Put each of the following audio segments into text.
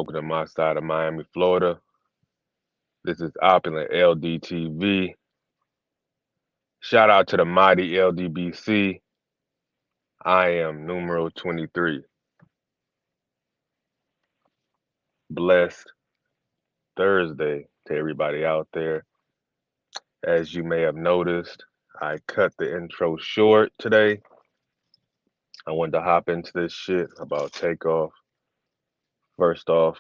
Welcome to my side of Miami, Florida. This is Opulent LDTV. Shout out to the mighty LDBC. I am numero 23. Blessed Thursday to everybody out there. As you may have noticed, I cut the intro short today. I wanted to hop into this shit about takeoff. First off,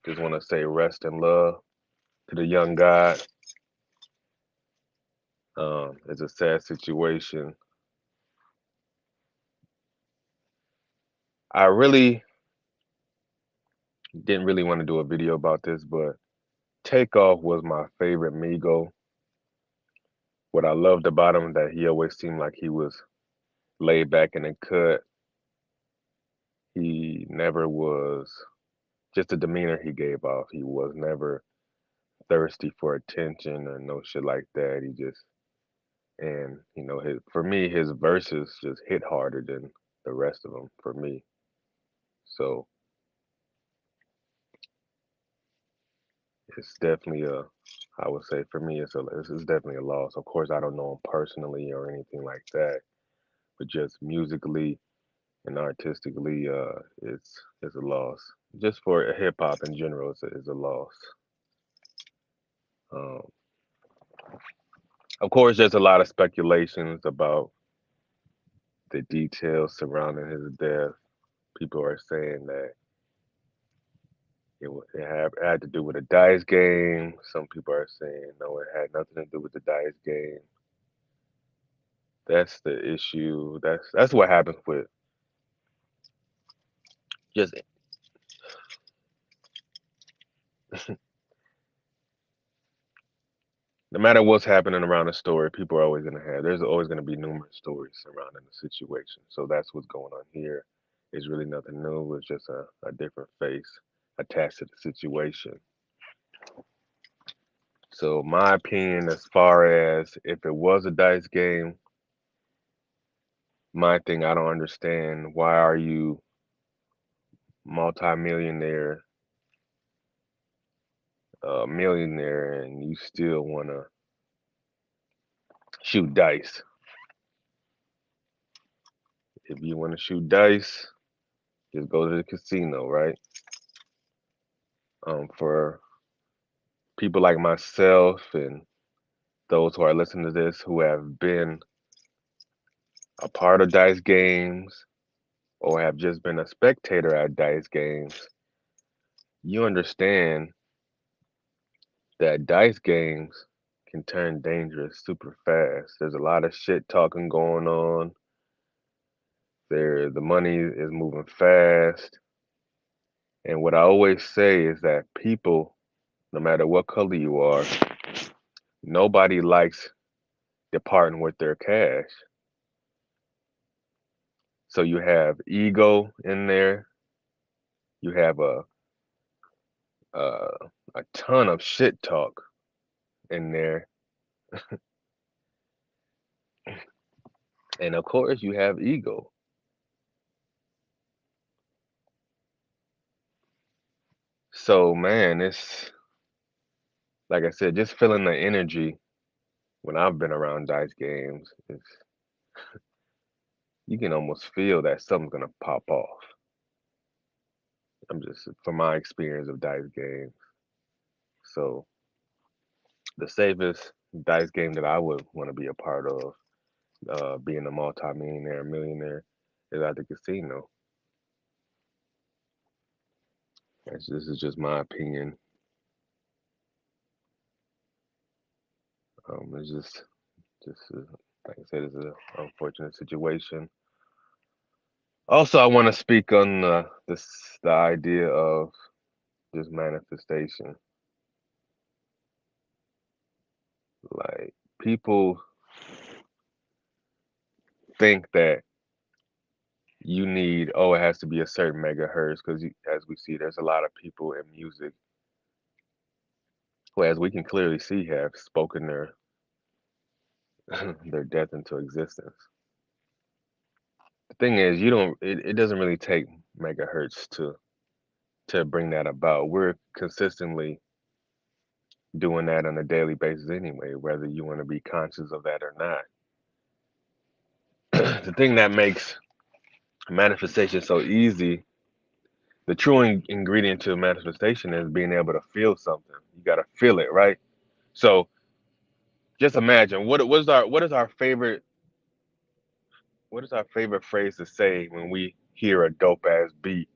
just want to say rest in love to the young God. It's a sad situation. I really didn't really want to do a video about this, but Takeoff was my favorite Migo. What I loved about him that he always seemed like he was laid back in the cut. He never was just the demeanor he gave off. He was never thirsty for attention or no shit like that. He just and his for me his verses just hit harder than the rest of them for me. So it's definitely I would say for me it's definitely a loss. Of course I don't know him personally or anything like that, but just musically and artistically, it's a loss. Just for hip hop in general, it's a loss. Um, of course, there's a lot of speculations about the details surrounding his death. People are saying that it had to do with a dice game. Some people are saying no, it had nothing to do with the dice game. That's the issue. That's what happens with just no matter what's happening around the story, people are always going to have, there's always going to be numerous stories surrounding the situation. So that's what's going on here. It's really nothing new. It's just a different face attached to the situation. So, my opinion, as far as if it was a dice game, my thing, I don't understand why are you multimillionaire, millionaire, and you still want to shoot dice? If you want to shoot dice, just go to the casino, right? For people like myself and those who are listening to this who have been a part of dice games or have just been a spectator at dice games, you understand that dice games can turn dangerous super fast. There's a lot of shit talking going on. The money is moving fast. And what I always say is that people, no matter what color you are, nobody likes departing with their cash. So you have ego in there. You have a a ton of shit talk in there, and of course you have ego. So man, it's like I said, just feeling the energy when I've been around dice games. It's you can almost feel that something's gonna pop off. I'm just from my experience of dice games. So the safest dice game that I would want to be a part of, being a multi-millionaire, millionaire, is at the casino. This is just my opinion. It's just like I said, it's an unfortunate situation. Also, I want to speak on the idea of this manifestation. Like people think that you need it has to be a certain megahertz because as we see, there's a lot of people in music who, as we can clearly see, have spoken their their death into existence. The thing is, you don't. It doesn't really take megahertz to to bring that about. We're consistently doing that on a daily basis anyway, whether you want to be conscious of that or not. The thing that makes manifestation so easy, the true ingredient to manifestation is being able to feel something. You got to feel it, right? So just imagine what is our favorite phrase to say when we hear a dope ass beat,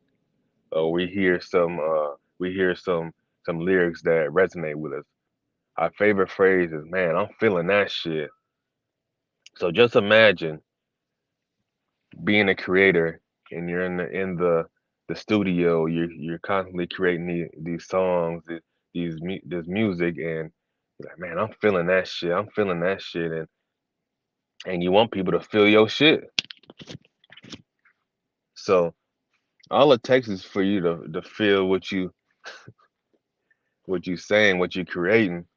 or we hear some lyrics that resonate with us. Our favorite phrase is, "Man, I'm feeling that shit." So just imagine being a creator, and you're in the studio. You're constantly creating these songs, this music, and you're like, "Man, I'm feeling that shit. I'm feeling that shit," and you want people to feel your shit. So all it takes is for you to feel what you saying, what you creating,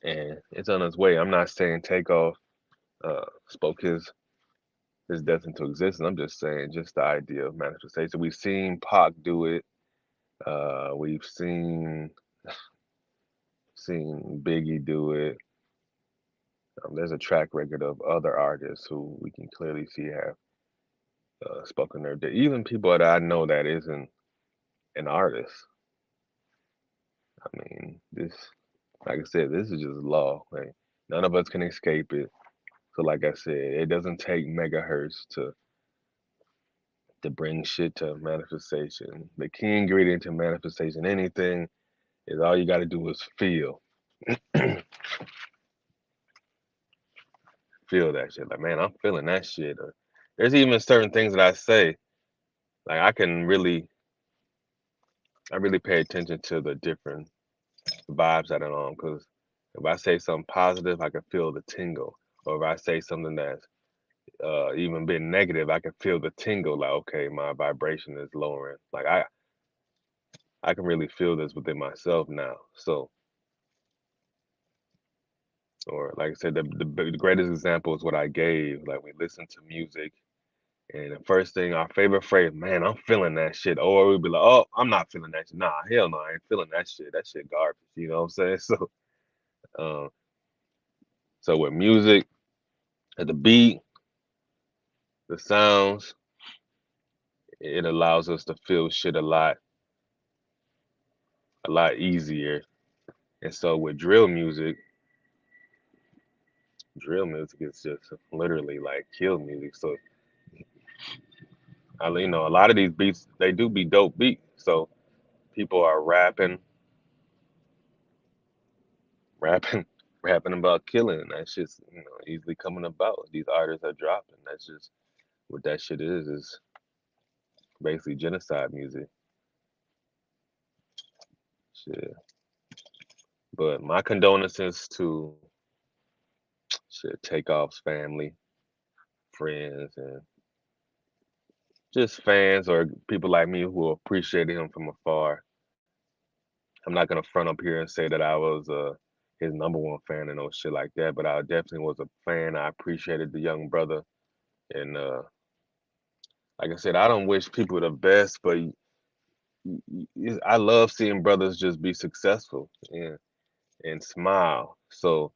and it's on its way. I'm not saying Takeoff spoke his death into existence. I'm just saying just the idea of manifestation. We've seen Pac do it. We've seen Biggie do it. There's a track record of other artists who we can clearly see have spoken their death. Even people that I know that isn't an artist. I mean, this, like I said, this is just law. Like, none of us can escape it. So, like I said, it doesn't take megahertz to bring shit to manifestation. The key ingredient to manifestation, anything, is all you got to do is feel. Feel that shit. Like, man, I'm feeling that shit. Or there's even certain things that I say. Like, I really pay attention to the different vibes that I'm on. Because if I say something positive, I can feel the tingle. Or if I say something that's even been negative, I can feel the tingle. Like, okay, my vibration is lowering. Like, I can really feel this within myself now. So, or like I said, the greatest example is what I gave. Like, we listen to music, and the first thing, our favorite phrase, man, I'm feeling that shit. Or we'd be like, oh, I'm not feeling that shit. Nah, hell no, I ain't feeling that shit. That shit garbage. You know what I'm saying? Um, so with music, at the beat, the sounds, it allows us to feel shit a lot easier. And so with drill music is just literally like kill music. So a lot of these beats, they do be dope beats. So people are rapping, rapping about killing, and that's just easily coming about. These artists are dropping. That's just what that shit is basically genocide music. Shit. But my condolences to shit Takeoff's family, friends, and just fans or people like me who appreciated him from afar. I'm not gonna front up here and say that I was his number one fan and no shit like that, but I definitely was a fan. I appreciated the young brother, and like I said, I don't wish people the best, but I love seeing brothers just be successful and smile. So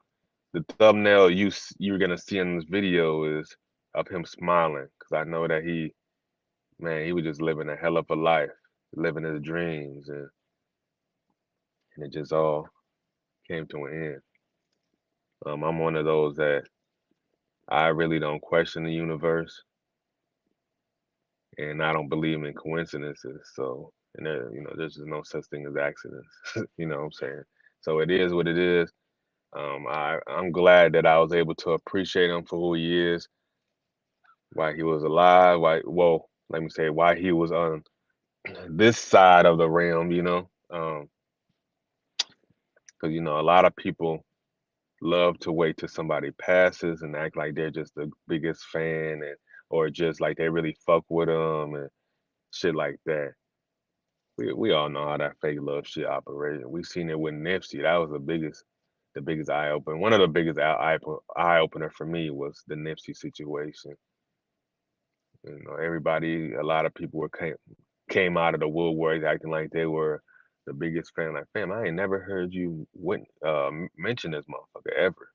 the thumbnail you're gonna see in this video is of him smiling, because I know that he was just living a hell of a life, living his dreams, and it just all came to an end. I'm one of those that I really don't question the universe, and I don't believe in coincidences. So, and there's just no such thing as accidents. You know what I'm saying? So it is what it is. I'm glad that I was able to appreciate him for who he is, while he was alive, let me say, why he was on this side of the realm, because a lot of people love to wait till somebody passes and act like they're just the biggest fan, or just like they really fuck with them and shit like that. We all know how that fake love shit operates. We seen it with Nipsey. That was the biggest eye opener. One of the biggest eye opener for me was the Nipsey situation. A lot of people came out of the woodwork acting like they were the biggest fan. Like, fam, I ain't never heard you mention this motherfucker ever.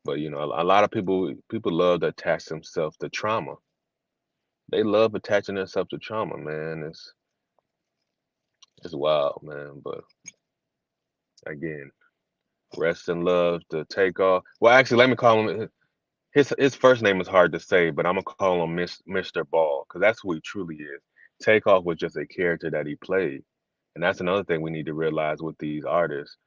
But you know, a lot of people love to attach themselves to trauma. They love attaching themselves to trauma, man. It's wild, man. But again, rest in love to take off. Well, actually, let me call him. His first name is hard to say, but I'm gonna call him Mr. Ball because that's who he truly is. Takeoff was just a character that he played, and that's another thing we need to realize with these artists.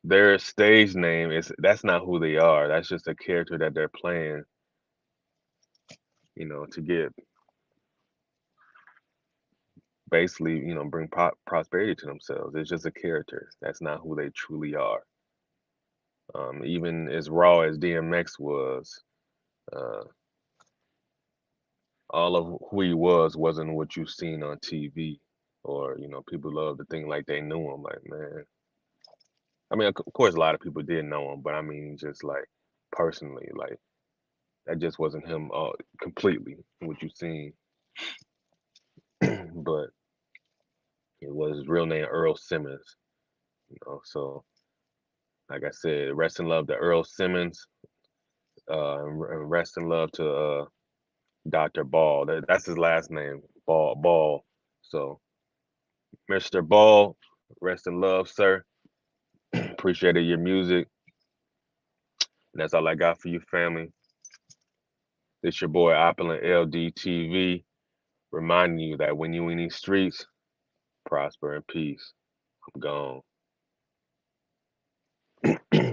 Their stage name is that's not who they are. That's just a character that they're playing, to get basically, bring prosperity to themselves. It's just a character. That's not who they truly are. Even as raw as DMX was, uh, all of who he was wasn't what you've seen on TV, or people love to think like they knew him. Like, man, I mean, of course, a lot of people did know him, but I mean, just like personally, like that just wasn't him completely what you've seen. But it was his real name, Earl Simmons. So like I said, rest in love to Earl Simmons, and rest in love to Dr. Ball. That's his last name, Ball. So, Mr. Ball, rest in love, sir. Appreciated your music. And that's all I got for you, family. It's your boy Opulent LDTV, reminding you that when you in these streets, prosper in peace. I'm gone.